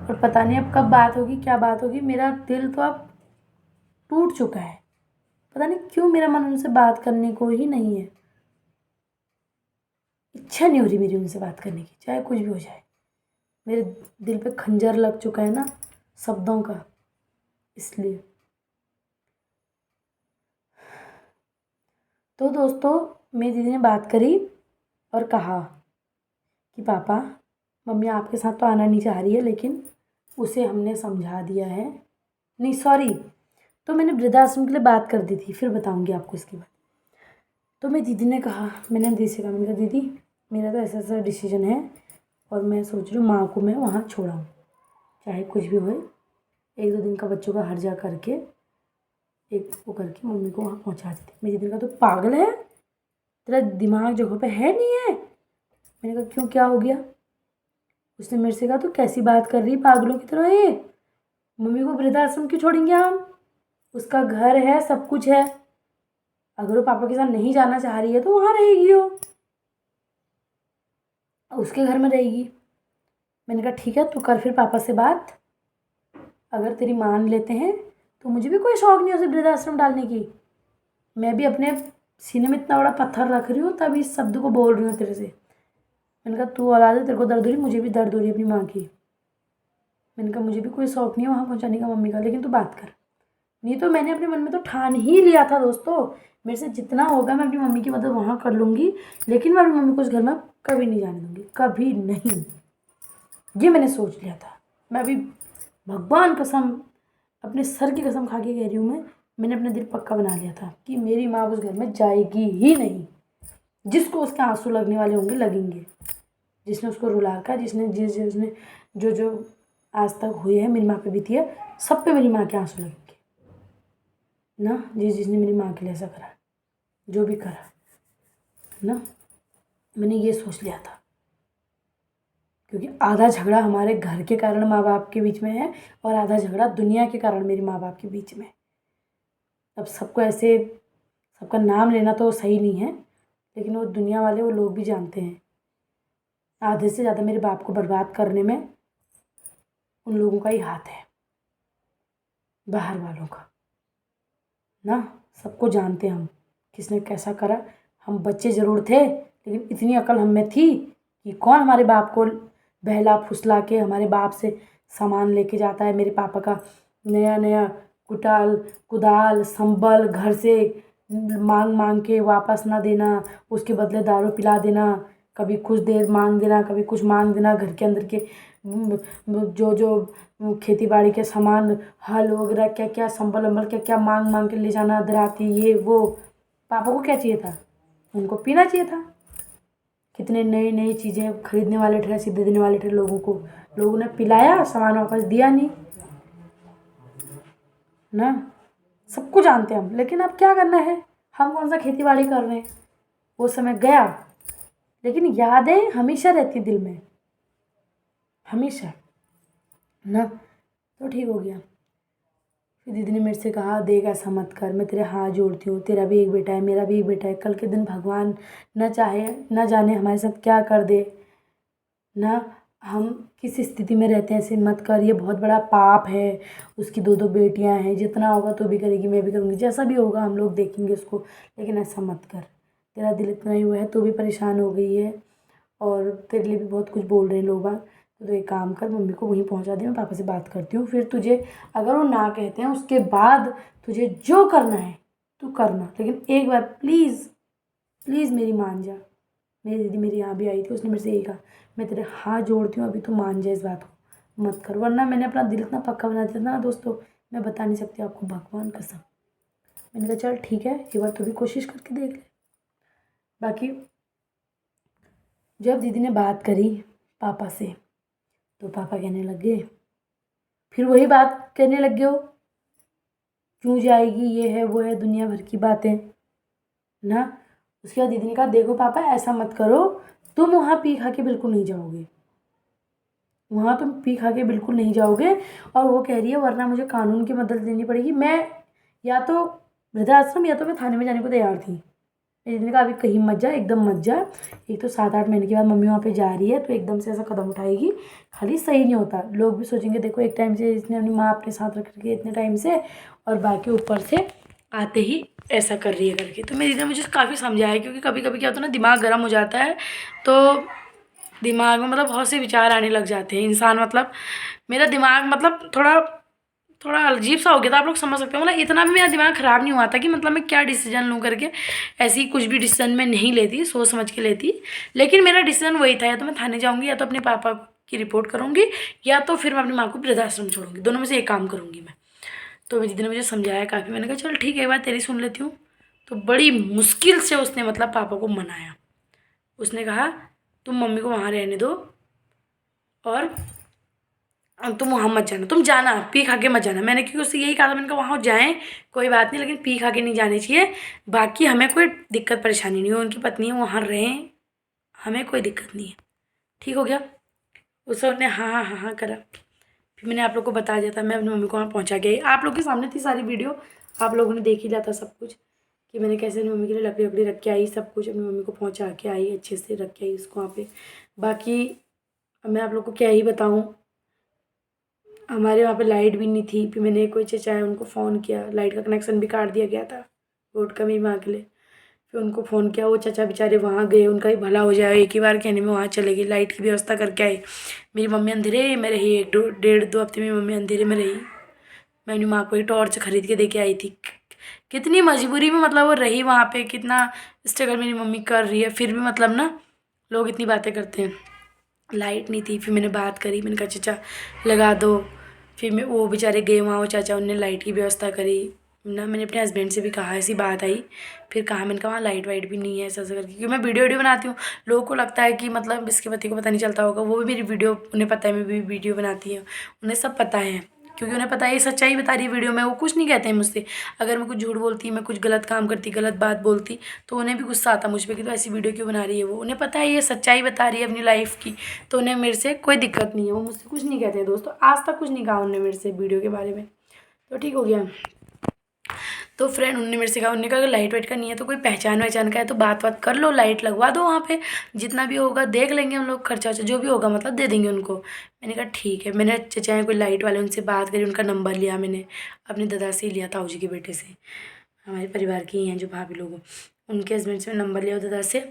और पता नहीं अब कब बात होगी, क्या बात होगी, मेरा दिल तो अब टूट चुका है, पता नहीं क्यों मेरा मन उनसे बात करने को ही नहीं है, इच्छा नहीं हो रही मेरी उनसे बात करने की, चाहे कुछ भी हो जाए। मेरे दिल पे खंजर लग चुका है ना शब्दों का, इसलिए। तो दोस्तों मेरी दीदी ने बात करी और कहा कि पापा मम्मी आपके साथ तो आना नहीं चाह रही है, लेकिन उसे हमने समझा दिया है, नहीं सॉरी, तो मैंने वृद्धाश्रम के लिए बात कर दी थी, फिर बताऊंगी आपको इसके बाद। तो मेरी दीदी ने कहा, मैंने दीदी से कहा, मैंने कहा दीदी मेरा तो ऐसा ऐसा डिसीजन है और मैं सोच रही हूँ माँ को मैं वहाँ छोड़ाऊँ, चाहे कुछ भी होए, 1-2 दिन का बच्चों का हर्जा करके एक वो करके मम्मी को वहाँ पहुँचा देती। मेरी दीदी का तो पागल है, तेरा दिमाग जगह पे है नहीं है। मैंने कहा क्यों, क्या हो गया। उसने मेरे से कहा तू कैसी बात कर रही पागलों की तरह, ये मम्मी को वृद्धाश्रम क्यों छोड़ेंगे हम, उसका घर है, सब कुछ है, अगर वो पापा के साथ नहीं जाना चाह रही है तो वहाँ रहेगी, वो उसके घर में रहेगी। मैंने कहा ठीक है तू कर फिर पापा से बात, अगर तेरी मान लेते हैं तो मुझे भी कोई शौक नहीं है उसे वृद्धाश्रम डालने की। मैं भी अपने सीने में इतना बड़ा पत्थर रख रही हूँ तब इस शब्द को बोल रही हूँ तेरे से। मैंने कहा तू औलाद है, तेरे को दर्द हो रही, मुझे भी दर्द हो रही है अपनी माँ की। मैंने कहा मुझे भी कोई शौक नहीं है वहाँ पहुँचाने का मम्मी का, लेकिन तू बात कर। नहीं तो मैंने अपने मन में तो ठान ही लिया था दोस्तों, मेरे से जितना होगा मैं अपनी मम्मी की मदद वहाँ कर लूँगी, लेकिन मैं अपनी मम्मी को उस घर में कभी नहीं जाने दूँगी, कभी नहीं। ये मैंने सोच लिया था। मैं अभी भगवान कसम, अपने सर की कसम खा के कह रही हूँ, मैंने अपना दिल पक्का बना लिया था कि मेरी माँ उस घर में जाएगी ही नहीं। जिसको उसके आंसू लगने वाले होंगे लगेंगे, जिसने उसको रुला कर, जिसने जो जो आज तक हुए हैं मेरी माँ पे बीती है, सब पे मेरी माँ के आंसू लगेंगे ना। जिसने मेरी माँ के लिए ऐसा करा, जो भी करा ना, मैंने ये सोच लिया था। क्योंकि आधा झगड़ा हमारे घर के कारण माँ बाप के बीच में है और आधा झगड़ा दुनिया के कारण मेरे माँ बाप के बीच में। अब सबको ऐसे सबका नाम लेना तो सही नहीं है, लेकिन वो दुनिया वाले, वो लोग भी जानते हैं आधे से ज़्यादा मेरे बाप को बर्बाद करने में उन लोगों का ही हाथ है, बाहर वालों का ना। सबको जानते हैं हम किसने कैसा करा। हम बच्चे ज़रूर थे, लेकिन इतनी अकल हम में थी कि कौन हमारे बाप को बहला फुसला के हमारे बाप से सामान लेके जाता है। मेरे पापा का नया नया कुदाल संबल घर से मांग मांग के वापस ना देना, उसके बदले दारू पिला देना, कभी कुछ देर मांग देना, कभी कुछ मांग देना। घर के अंदर के जो जो खेती बाड़ी के सामान, हल वगैरह, क्या क्या संबल वंबल, क्या क्या मांग मांग के ले जाना, दराती, ये वो। पापा को क्या चाहिए था, उनको पीना चाहिए था। कितने नई नई चीज़ें खरीदने वाले थे, सीधे देने वाले थे लोगों को, लोगों ने पिलाया, सामान वापस दिया नहीं ना। सबको जानते हैं हम, लेकिन अब क्या करना है, हम कौन सा खेती बाड़ी कर रहे हैं। वो समय गया, लेकिन यादें हमेशा रहती दिल में, हमेशा ना। तो ठीक हो गया। फिर दीदी ने मेरे से कहा देख ऐसा मत कर, मैं तेरे हाथ जोड़ती हूँ, तेरा भी एक बेटा है, मेरा भी एक बेटा है, कल के दिन भगवान न चाहे न जाने हमारे साथ क्या कर दे ना, हम किस स्थिति में रहते हैं, ऐसे मत कर, ये बहुत बड़ा पाप है। उसकी दो दो बेटियां हैं, जितना होगा तो भी करेगी, मैं भी करूँगी, जैसा भी होगा हम लोग देखेंगे उसको, लेकिन ऐसा मत कर। तेरा दिल इतना ही हुआ है, तू भी परेशान हो गई है और तेरे लिए भी बहुत कुछ बोल रहे हैं लोग बाग, तो एक काम कर, मम्मी को वहीं पहुंचा दे, मैं पापा से बात करती हूँ, फिर तुझे अगर वो ना कहते हैं उसके बाद तुझे जो करना है तू करना, लेकिन एक बार प्लीज़ प्लीज़ मेरी मान जा। मेरी दीदी मेरे यहाँ भी आई थी, उसने मेरे से यही कहा, मैं तेरे हाथ जोड़ती हूँ, अभी तू मान जा, इस बात को मत कर, वरना मैंने अपना दिल इतना पक्का बना दिया था ना दोस्तों, मैं बता नहीं सकती आपको, भगवान कसम। मैंने कहा चल ठीक है, एक बार तू भी कोशिश करके देख ले। बाकी जब दीदी ने बात करी पापा से तो पापा कहने लगे, फिर वही बात कहने लग गए हो, क्यों जाएगी, ये है वो है, दुनिया भर की बातें ना। उसके बाद दीदी ने कहा देखो पापा ऐसा मत करो, तुम वहाँ पी खा के बिल्कुल नहीं जाओगे, वहाँ तुम पी खा के बिल्कुल नहीं जाओगे। और वो कह रही है वरना मुझे कानून की मदद लेनी पड़ेगी, मैं या तो वृद्धाश्रम या तो मैं थाने में जाने को तैयार थी। मेरी दीदी ने कहा अभी कहीं मत जा, एकदम मत जा, एक तो 7-8 महीने के बाद मम्मी वहाँ पे जा रही है, तो एकदम से ऐसा कदम उठाएगी खाली सही नहीं होता, लोग भी सोचेंगे देखो एक टाइम से इसने अपनी माँ अपने साथ रख रखी है इतने टाइम से, और बाकी ऊपर से आते ही ऐसा कर रही है करके। तो मेरी दीदी ने मुझे काफ़ी समझाया, क्योंकि कभी कभी क्या होता है ना, दिमाग गर्म हो जाता है, तो दिमाग में मतलब बहुत से विचार आने लग जाते हैं, इंसान मतलब मेरा दिमाग मतलब थोड़ा थोड़ा अजीब सा हो गया था, आप लोग समझ सकते हो, मतलब इतना भी मेरा दिमाग ख़राब नहीं हुआ था कि मतलब मैं क्या डिसीजन लूँ करके, ऐसी कुछ भी डिसीजन मैं नहीं लेती, सोच समझ के लेती, लेकिन मेरा डिसीजन वही था, या तो मैं थाने जाऊँगी, या तो अपने पापा की रिपोर्ट करूँगी, या तो फिर मैं अपनी माँ को वृद्धाश्रम छोड़ूंगी, दोनों में से एक काम करूँगी मैं। तो मेरी दीदी ने मुझे समझाया काफ़ी, मैंने कहा चल ठीक है एक बार तेरी सुन लेती हूँ। तो बड़ी मुश्किल से उसने मतलब पापा को मनाया, उसने कहा तुम मम्मी को वहाँ रहने दो, और तुम वहाँ मत जाना, तुम जाना पी खा के मत जाना। मैंने क्योंकि उससे यही कहा था, मैंने कहा वहाँ जाएँ कोई बात नहीं, लेकिन पी खा के नहीं जाने चाहिए, बाकी हमें कोई दिक्कत परेशानी नहीं हो, उनकी पत्नी है वहाँ रहें, हमें कोई दिक्कत नहीं है। ठीक हो गया, उसने हाँ हाँ हाँ हाँ करा। फिर मैंने आप लोग को बता दिया था, मैं अपनी मम्मी को वहाँ पहुँचा के आई, आप लोग के सामने थी सारी वीडियो, आप लोगों ने देख ही लिया था सब कुछ, कि मैंने कैसे अपनी मम्मी के लिए लकड़ी वकड़ी रख के आई, सब कुछ अपनी मम्मी को पहुँचा के आई, अच्छे से रख के आई उसको वहाँ पे। बाकी अब मैं आप लोग को क्या ही बताऊँ, हमारे वहाँ पे लाइट भी नहीं थी, फिर मैंने कोई चचा है उनको फ़ोन किया, लाइट का कनेक्शन भी काट दिया गया था वोट का मेरी माँ के लिए, फिर उनको फ़ोन किया, वो चचा बेचारे वहाँ गए, उनका भी भला हो जाए, एक ही बार कहने में वहाँ चले गए, लाइट की व्यवस्था करके आई। मेरी मम्मी अंधेरे में रही, 1-1.5-2 हफ्ते मेरी मम्मी अंधेरे में रही। मैं अपनी माँ को एक टॉर्च खरीद के दे के आई थी, कितनी मजबूरी में मतलब वो रही वहाँ पे, कितना स्ट्रगल मेरी मम्मी कर रही है, फिर भी मतलब ना लोग इतनी बातें करते हैं। लाइट नहीं थी, फिर मैंने बात करी, मैंने कहा चाचा लगा दो, फिर मैं वो बेचारे गए वहाँ, वो चाचा उनने लाइट की व्यवस्था करी ना। मैंने अपने हस्बैंड से भी कहा, ऐसी बात आई, फिर कहा, मैंने कहा वहाँ लाइट वाइट भी नहीं है, ऐसा ऐसा करके, क्योंकि मैं वीडियो बनाती हूँ, लोगों को लगता है कि मतलब इसके पति को पता नहीं चलता होगा, वो भी मेरी वीडियो उन्हें पता है, मैं भी वीडियो बनाती हूँ, उन्हें सब पता है, क्योंकि उन्हें पता है ये सच्चाई बता रही है वीडियो में, वो कुछ नहीं कहते हैं मुझसे। अगर मैं कुछ झूठ बोलती, मैं कुछ गलत काम करती, गलत बात बोलती, तो उन्हें भी गुस्सा आता मुझ पर कि तो ऐसी वीडियो क्यों बना रही है, वो उन्हें पता है ये सच्चाई बता रही है अपनी लाइफ की, तो उन्हें मेरे से कोई दिक्कत नहीं है, वो मुझसे कुछ नहीं कहते हैं दोस्तों, आज तक कुछ नहीं कहा उन्होंने मेरे से वीडियो के बारे में, तो ठीक हो गया। तो फ्रेंड उन्होंने मेरे से कहा, उन्होंने कहा अगर लाइट वाइट का नहीं है तो कोई पहचान वहचान का है तो बात बात कर लो, लाइट लगवा दो वहाँ पे, जितना भी होगा देख लेंगे हम लोग, खर्चा वर्चा जो भी होगा मतलब दे देंगे उनको। मैंने कहा ठीक है, मैंने चचा कोई लाइट वाले उनसे बात करी, उनका नंबर लिया मैंने, अपने दादा से ही लिया, ताऊ जी के बेटे से, हमारे परिवार के ही हैं जो भाभी लोग, उनके हस्बैंड से नंबर लिया, दादा से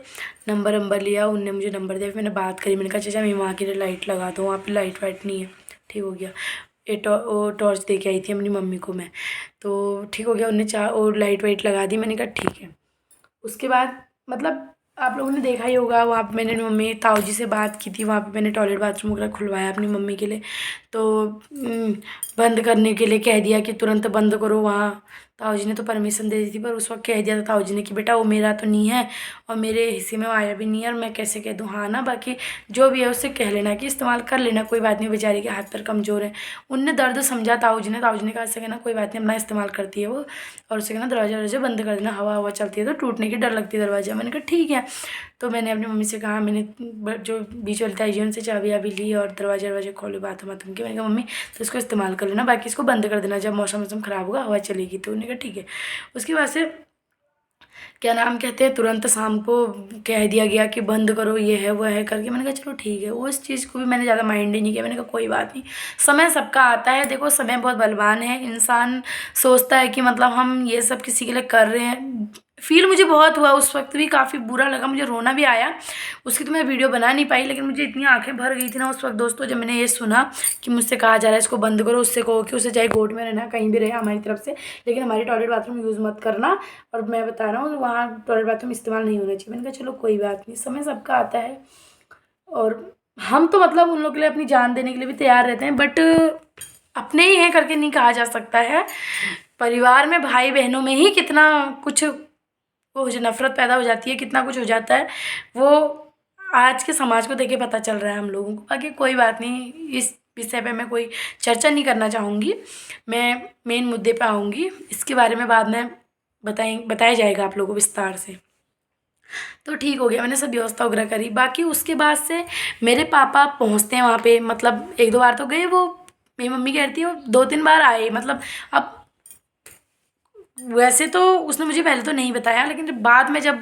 नंबर लिया, उनने मुझे नंबर दिया, फिर मैंने बात करी, मैंने कहा चाचा मैं वहाँ के लिए लाइट लगा दो, वहाँ पर लाइट वाइट नहीं है। ठीक हो गया, वो टॉर्च दे के आई थी अपनी मम्मी को मैं, तो ठीक हो गया, उन्हें और लाइट वाइट लगा दी, मैंने कहा ठीक है। उसके बाद मतलब आप लोगों ने देखा ही होगा, वहाँ पे मैंने मम्मी ताऊ जी से बात की थी, वहाँ पे मैंने टॉयलेट बाथरूम वगैरह खुलवाया अपनी मम्मी के लिए, तो बंद करने के लिए कह दिया कि तुरंत बंद करो वहाँ, ताऊ जी ने तो परमिशन दे दी थी, पर उस वक्त कह दिया था ताऊ जी ने कि बेटा वो मेरा तो नहीं है और मेरे हिस्से में वो आया भी नहीं है, और मैं कैसे कह दूँ, हाँ ना, बाकी जो भी है उससे कह लेना कि इस्तेमाल कर लेना, कोई बात नहीं, बेचारे के हाथ पर कमज़ोर है। उनने दर्द समझा ताऊ जी ने कहा ऐसे कहना कोई बात नहीं, अपना इस्तेमाल करती है वो, और उससे कहना दरवाज़ा बंद कर देना, हवा हवा चलती है तो टूटने की डर लगती है दरवाज़ा। मैंने कहा ठीक है। तो मैंने अपनी मम्मी से कहा, मैंने जो बीच वाली ताई जी उनसे चाबी वाबी ली और दरवाजे खोले बाथरूम वाथरूम के। मैंने कहा मम्मी तो इसको इस्तेमाल कर लेना, बाकी इसको बंद कर देना, जब मौसम ख़राब होगा हवा चलेगी। तो उन्होंने कहा ठीक है। उसके बाद से क्या नाम कहते हैं, तुरंत शाम को कह दिया गया कि बंद करो, ये है वो है करके। मैंने कहा चलो ठीक है। उस चीज़ को भी मैंने ज़्यादा माइंड ही नहीं किया। मैंने कहा कोई बात नहीं, समय सबका आता है। देखो समय बहुत बलवान है। इंसान सोचता है कि मतलब हम ये सब किसी के लिए कर रहे हैं। फील मुझे बहुत हुआ उस वक्त भी, काफ़ी बुरा लगा, मुझे रोना भी आया। उसकी तो मैं वीडियो बना नहीं पाई, लेकिन मुझे इतनी आंखें भर गई थी ना उस वक्त दोस्तों, जब मैंने ये सुना कि मुझसे कहा जा रहा है इसको बंद करो। उससे कहो कि उसे चाहे गोद में रहना, कहीं भी रहे हमारी तरफ से, लेकिन हमारी टॉयलेट बाथरूम यूज़ मत करना। और मैं बता रहा हूँ वहाँ टॉयलेट बाथरूम इस्तेमाल नहीं होना चाहिए। मैंने कहा चलो कोई बात नहीं, समय सबका आता है। और हम तो मतलब उन लोग के लिए अपनी जान देने के लिए भी तैयार रहते हैं, बट अपने ही हैं करके नहीं कहा जा सकता है। परिवार में भाई बहनों में ही कितना कुछ वो जो नफ़रत पैदा हो जाती है, कितना कुछ हो जाता है, वो आज के समाज को देख के पता चल रहा है हम लोगों को। बाकी कोई बात नहीं, इस विषय पे मैं कोई चर्चा नहीं करना चाहूँगी। मैं मेन मुद्दे पे आऊँगी, इसके बारे में बाद में बताया जाएगा आप लोगों को विस्तार से। तो ठीक हो गया, मैंने सब व्यवस्था वगैरह करी। बाकी उसके बाद से मेरे पापा पहुँचते हैं वहाँ पे, मतलब 1-2 बार तो गए वो। मेरी मम्मी कहती है वो 2-3 बार आए। मतलब अब वैसे तो उसने मुझे पहले तो नहीं बताया, लेकिन जब बाद में जब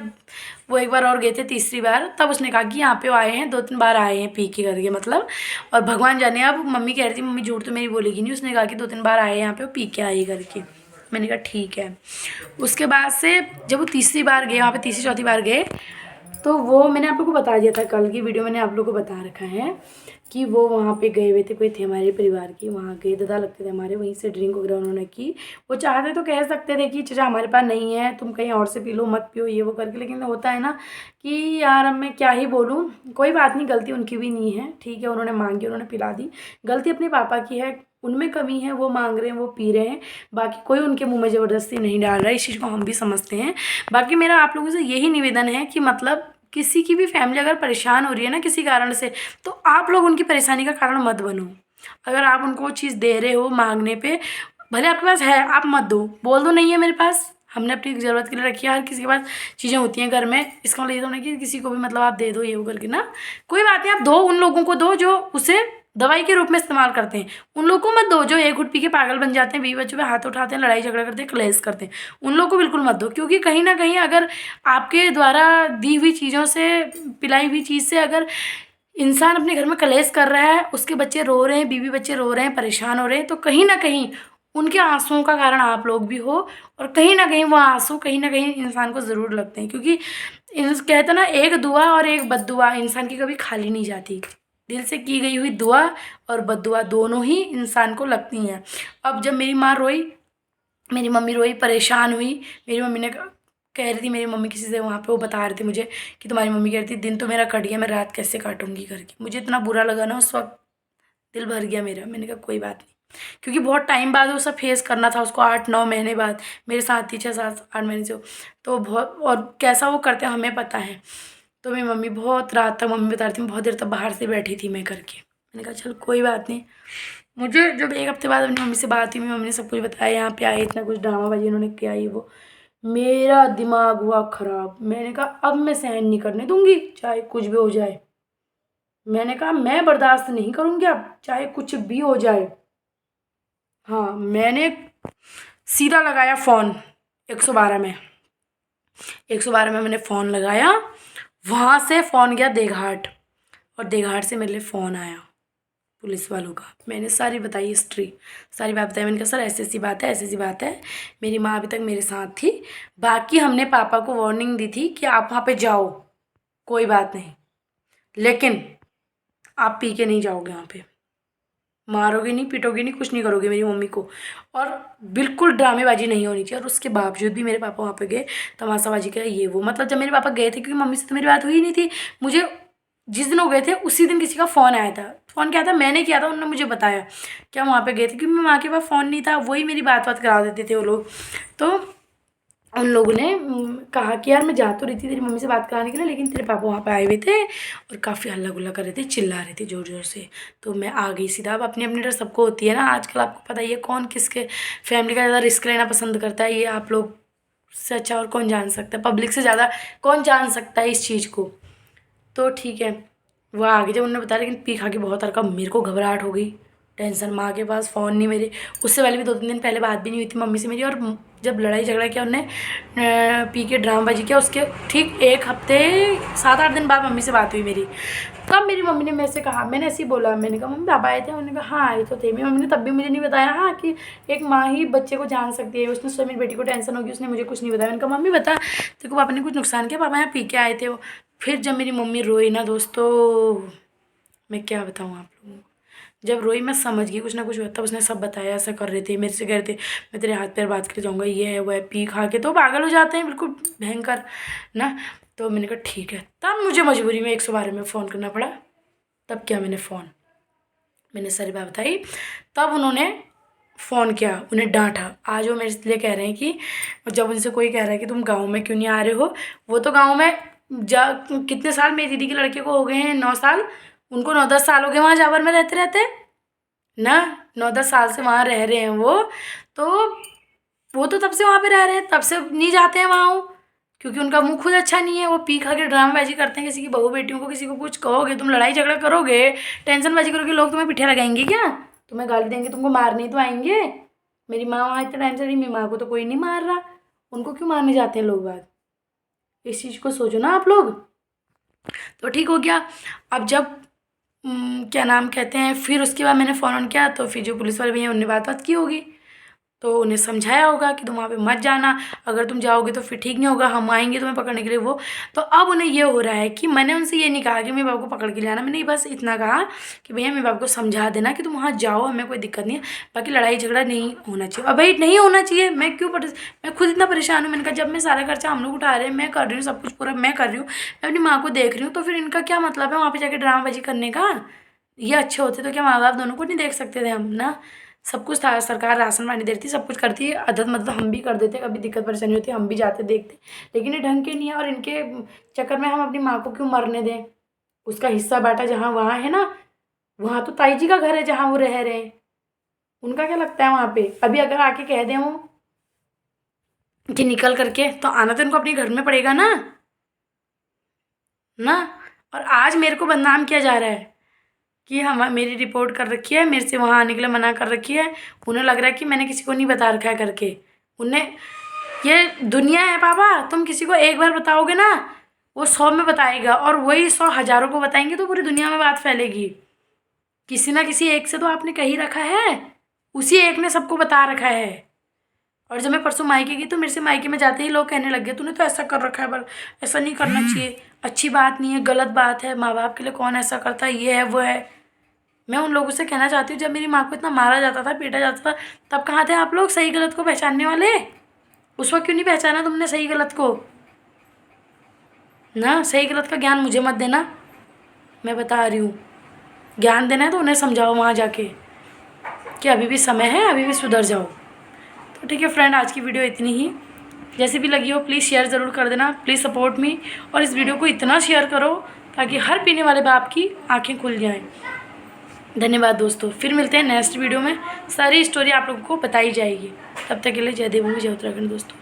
वो एक बार और गए थे तीसरी बार, तब उसने कहा कि यहाँ पे वो आए हैं, 2-3 बार आए हैं पी के करके मतलब। और भगवान जाने, अब मम्मी कह रही थी, मम्मी झूठ तो मेरी बोलेगी नहीं, उसने कहा कि 2-3 बार आए हैं यहाँ पे वो पी के आए करके। मैंने कहा ठीक है। उसके बाद से जब वो तीसरी बार गए वहाँ पे, तीसरी चौथी बार गए, तो वो मैंने आप लोगों को बता दिया था, कल की वीडियो मैंने आप लोगों को बता रखा है कि वो वहाँ पे गए हुए थे, कोई थे हमारे परिवार की, वहाँ गए, दादा लगते थे हमारे, वहीं से ड्रिंक वगैरह उन्होंने की। वो चाहते तो कह सकते थे कि चाचा हमारे पास नहीं है, तुम कहीं और से पी लो, मत पियो, ये वो करके, लेकिन होता है ना कि यार अब मैं क्या ही बोलूँ। कोई बात नहीं, गलती उनकी भी नहीं है, ठीक है, उन्होंने मांगी, उन्होंने पिला दी। गलती अपने पापा की है, उनमें कमी है, वो मांग रहे हैं, वो पी रहे हैं। बाकी कोई उनके मुँह में ज़बरदस्ती नहीं डाल रहा है, इस चीज़ को हम भी समझते हैं। बाकी मेरा आप लोगों से यही निवेदन है कि मतलब किसी की भी फैमिली अगर परेशान हो रही है ना किसी कारण से, तो आप लोग उनकी परेशानी का कारण मत बनो। अगर आप उनको वो चीज़ दे रहे हो मांगने पे, भले आपके पास है, आप मत दो, बोल दो नहीं है मेरे पास, हमने अपनी ज़रूरत के लिए रखी है। हर किसी के पास चीज़ें होती हैं घर में, इसका मतलब ये तो नहीं कि किसी को भी मतलब आप दे दो ये वो करके ना। कोई बात नहीं, आप दो उन लोगों को दो जो उसे दवाई के रूप में इस्तेमाल करते हैं। उन लोगों को मत दो जो एक घुट पी के पागल बन जाते हैं, बीवी बच्चों पे हाथ उठाते हैं, लड़ाई झगड़ा करते हैं, क्लेश करते हैं। उन लोगों को बिल्कुल मत दो, क्योंकि कहीं ना कहीं अगर आपके द्वारा दी हुई चीज़ों से, पिलाई हुई चीज़ से अगर इंसान अपने घर में कलेश कर रहा है, उसके बच्चे रो रहे हैं, बीवी बच्चे रो रहे हैं, परेशान हो रहे हैं, तो कहीं ना कहीं उनके आंसुओं का कारण आप लोग भी हो। और कहीं ना कहीं वो आंसू कहीं ना कहीं इंसान को ज़रूर लगते हैं, क्योंकि कहते ना, एक दुआ और एक बद्दुआ इंसान की कभी खाली नहीं जाती। दिल से की गई हुई दुआ और बद्दुआ दोनों ही इंसान को लगती हैं। अब जब मेरी माँ रोई, मेरी मम्मी रोई, परेशान हुई, मेरी मम्मी ने कह रही थी, मेरी मम्मी किसी से वहाँ पे वो बता रहे थे मुझे कि तुम्हारी मम्मी कह रही थी दिन तो मेरा कट गया, मैं रात कैसे काटूंगी करके। मुझे इतना बुरा लगा ना उस वक्त, दिल भर गया मेरा। मैंने कहा कोई बात नहीं, क्योंकि बहुत टाइम बाद वो सब फेस करना था उसको, 8-9 महीने बाद मेरे साथ थी, 6-7-8 महीने से। तो बहुत, और कैसा वो करते हैं हमें पता है। तो मेरी मम्मी बहुत रात तक, मम्मी बता रही थी, बहुत देर तक बाहर से बैठी थी मैं करके। मैंने कहा चल कोई बात नहीं। मुझे जब 1 हफ्ते बाद अपनी मम्मी से बात हुई, मेरी मम्मी ने सब कुछ बताया, यहाँ पे आए, इतना कुछ ड्रामाबाजी इन्होंने किया, ये वो, मेरा दिमाग हुआ ख़राब। मैंने कहा अब मैं सहन नहीं करने दूंगी, चाहे कुछ भी हो जाए। मैंने कहा मैं बर्दाश्त नहीं करूंगी अब, चाहे कुछ भी हो जाए। हाँ, मैंने सीधा लगाया फ़ोन 112 में, 112 में मैंने फ़ोन लगाया। वहाँ से फ़ोन गया देघाट, और देघाट से मेरे लिए फ़ोन आया पुलिस वालों का। मैंने सारी बताई हिस्ट्री, सारी बात बताई। मैंने कहा सर ऐसी ऐसी बात है, ऐसी ऐसी बात है, मेरी माँ अभी तक मेरे साथ थी, बाकी हमने पापा को वार्निंग दी थी कि आप वहाँ पे जाओ, कोई बात नहीं, लेकिन आप पी के नहीं जाओगे वहाँ पे, मारोगे नहीं, पीटोगे नहीं, कुछ नहीं करोगे मेरी मम्मी को, और बिल्कुल ड्रामेबाजी नहीं होनी चाहिए। और उसके बावजूद भी मेरे पापा वहाँ पे गए, तमाशाबाजी किया, ये वो। मतलब जब मेरे पापा गए थे, क्योंकि मम्मी से तो मेरी बात हुई नहीं थी, मुझे जिस दिन वो गए थे उसी दिन किसी का फ़ोन आया था। फ़ोन क्या था, मैंने किया था, उन्होंने मुझे बताया क्या वहाँ पे गए थे, क्योंकि माँ के पास फ़ोन नहीं था, वही मेरी बात करा देते थे वो लोग। तो उन लोगों ने कहा कि यार मैं जा तो रही थी तेरी मम्मी से बात कराने के लिए, लेकिन तेरे पापा वहाँ पे आए हुए थे और काफ़ी हल्ला गुल्ला कर रहे थे, चिल्ला रहे थे ज़ोर ज़ोर से। तो मैं आ गई सीधा। अब अपनी अपनी डर सबको होती है ना, आजकल आपको पता ही है कौन किसके फैमिली का ज़्यादा रिस्क लेना पसंद करता है, ये आप लोग से अच्छा और कौन जान सकता है, पब्लिक से ज़्यादा कौन जान सकता है इस चीज़ को। तो ठीक है, वो आगे जब उन्होंने बताया, लेकिन पी खा के बहुत हल्का, मेरे को घबराहट हो गई, टेंशन। माँ के पास फ़ोन नहीं मेरे, उससे पहले भी 2-3 दिन पहले बात भी नहीं हुई थी मम्मी से मेरी। और जब लड़ाई झगड़ा किया उनने, पी के ड्रामाबाजी किया, उसके ठीक 1 हफ्ते 7-8 दिन बाद मम्मी से बात हुई मेरी। तब मेरी मम्मी ने मेरे से कहा, मैंने ऐसे ही बोला, मैंने कहा मम्मी पापा आए थे? उन्होंने कहा हाँ आए तो थे। मेरी मम्मी ने तब भी मुझे नहीं बताया हाँ कि एक माँ ही बच्चे को जान सकती है। उसने सोचा मेरी बेटी को टेंशन होगी, उसने मुझे कुछ नहीं बताया। मैंने कहा मम्मी बता, तेरे को पापा ने कुछ नुकसान किया? पापा यहाँ पी के आए थे वो। फिर जब मेरी मम्मी रोई ना दोस्तों, मैं क्या बताऊँ आप लोगों को। जब रोई मैं समझ गई कुछ ना कुछ हुआ। तब उसने सब बताया, ऐसा कर रहे थे, मेरे से कह रहे थे मैं तेरे हाथ पैर बात के जाऊँगा, ये है वो है। पी खा के तो पागल हो जाते हैं बिल्कुल भयंकर ना। तो मैंने कहा ठीक है। तब मुझे मजबूरी में 112 में फ़ोन करना पड़ा। तब क्या मैंने फ़ोन, मैंने सारी बात बताई। तब उन्होंने फ़ोन किया, उन्हें डांटा। आज वो मेरे लिए कह रहे हैं कि जब उनसे कोई कह रहा है कि तुम गाँव में क्यों नहीं आ रहे हो, वो तो गाँव में कितने साल, मेरी दीदी के लड़के को हो गए हैं 9 साल, उनको 9-10 साल हो गए वहाँ जावर में रहते रहते ना। 9-10 साल से वहाँ रह रहे हैं वो तो तब से वहाँ पे रह रहे हैं, तब से नहीं जाते हैं वहाँ वो, क्योंकि उनका मुंह खुद अच्छा नहीं है। वो पी खा के ड्रामाबाजी करते हैं। किसी की बहू बेटियों को किसी को कुछ कहोगे, तुम लड़ाई झगड़ा करोगे, टेंशनबाजी करोगे, लोग तुम्हें पीछे लगाएंगे क्या? तुम्हें गाली देंगे, तुमको मारने तो आएंगे। मेरी माँ वहाँ इतना टाइम से रही, मेरी माँ को तो कोई नहीं मार रहा, उनको क्यों मारने जाते हैं लोग बाग? इस चीज़ को सोचो ना आप लोग। तो ठीक हो गया। अब जब क्या नाम कहते हैं, फिर उसके बाद मैंने फ़ोन ऑन किया, तो फिर जो पुलिस वाले भैया उनने बात की होगी, तो उन्हें समझाया होगा कि तुम वहाँ पे मत जाना, अगर तुम जाओगे तो फिर ठीक नहीं होगा, हम आएंगे तुम्हें पकड़ने के लिए वो। तो अब उन्हें ये हो रहा है कि मैंने उनसे ये नहीं कहा कि मेरे बाबू को पकड़ के ले आना, मैंने बस इतना कहा कि भैया मेरे बाबू को समझा देना कि तुम वहाँ जाओ, हमें कोई दिक्कत नहीं है, बाकी लड़ाई झगड़ा नहीं होना चाहिए। अब भाई नहीं होना चाहिए, मैं खुद इतना परेशान हूँ। मैंने कहा जब मैं सारा खर्चा हम लोग उठा रहे हैं, मैं कर रही हूँ सब कुछ पूरा, मैं कर रही हूँ, मैं अपनी माँ को देख रही हूँ, तो फिर इनका क्या मतलब है वहाँ पर जाके ड्रामाबाजी करने का? ये अच्छे होते तो क्या माँ बाप दोनों को नहीं देख सकते थे हम ना? सब कुछ था, सरकार राशन पानी देती, सब कुछ करती है, अदद मदद हम भी कर देते, कभी दिक्कत परेशानी होती है हम भी जाते देखते। लेकिन ये ढंग के नहीं है, और इनके चक्कर में हम अपनी माँ को क्यों मरने दें? उसका हिस्सा बांटा जहाँ वहाँ है ना, वहाँ तो ताई जी का घर है जहाँ वो रह रहे हैं, उनका क्या लगता है वहाँ पे? अभी अगर आके कह दें वो कि निकल करके, तो आना तो इनको अपने घर में पड़ेगा ना। और आज मेरे को बदनाम किया जा रहा है कि हम, मेरी रिपोर्ट कर रखी है, मेरे से वहाँ आने के लिए मना कर रखी है। उन्हें लग रहा है कि मैंने किसी को नहीं बता रखा है करके। उन्हें, ये दुनिया है पापा, तुम किसी को एक बार बताओगे ना, वो 100 में बताएगा, और वही 100 हज़ारों को बताएंगे तो पूरी दुनिया में बात फैलेगी। किसी ना किसी एक से तो आपने कही रखा है, उसी एक ने सबको बता रखा है। और जब मैं परसों मायके गई तो मेरे से मायके में जाते ही लोग कहने लग गए तूने तो ऐसा कर रखा है, पर ऐसा नहीं करना चाहिए, अच्छी बात नहीं है, गलत बात है, माँ बाप के लिए कौन ऐसा करता है, ये है वो है। मैं उन लोगों से कहना चाहती हूँ, जब मेरी माँ को इतना मारा जाता था, पीटा जाता था, तब कहाँ थे आप लोग सही गलत को पहचानने वाले? उस वक्त क्यों नहीं पहचाना तुमने सही गलत को ना? सही गलत का ज्ञान मुझे मत देना, मैं बता रही हूँ। ज्ञान देना है तो उन्हें समझाओ वहाँ जाके कि अभी भी समय है, अभी भी सुधर जाओ। तो ठीक है फ्रेंड, आज की वीडियो इतनी ही। जैसे भी लगी हो प्लीज़ शेयर ज़रूर कर देना, प्लीज़ सपोर्ट मी, और इस वीडियो को इतना शेयर करो ताकि हर पीने वाले बाप की आँखें खुल जाएं। धन्यवाद दोस्तों, फिर मिलते हैं नेक्स्ट वीडियो में, सारी स्टोरी आप लोगों को बताई जाएगी। तब तक के लिए जय देवभूमि जय उत्तराखंड दोस्तों।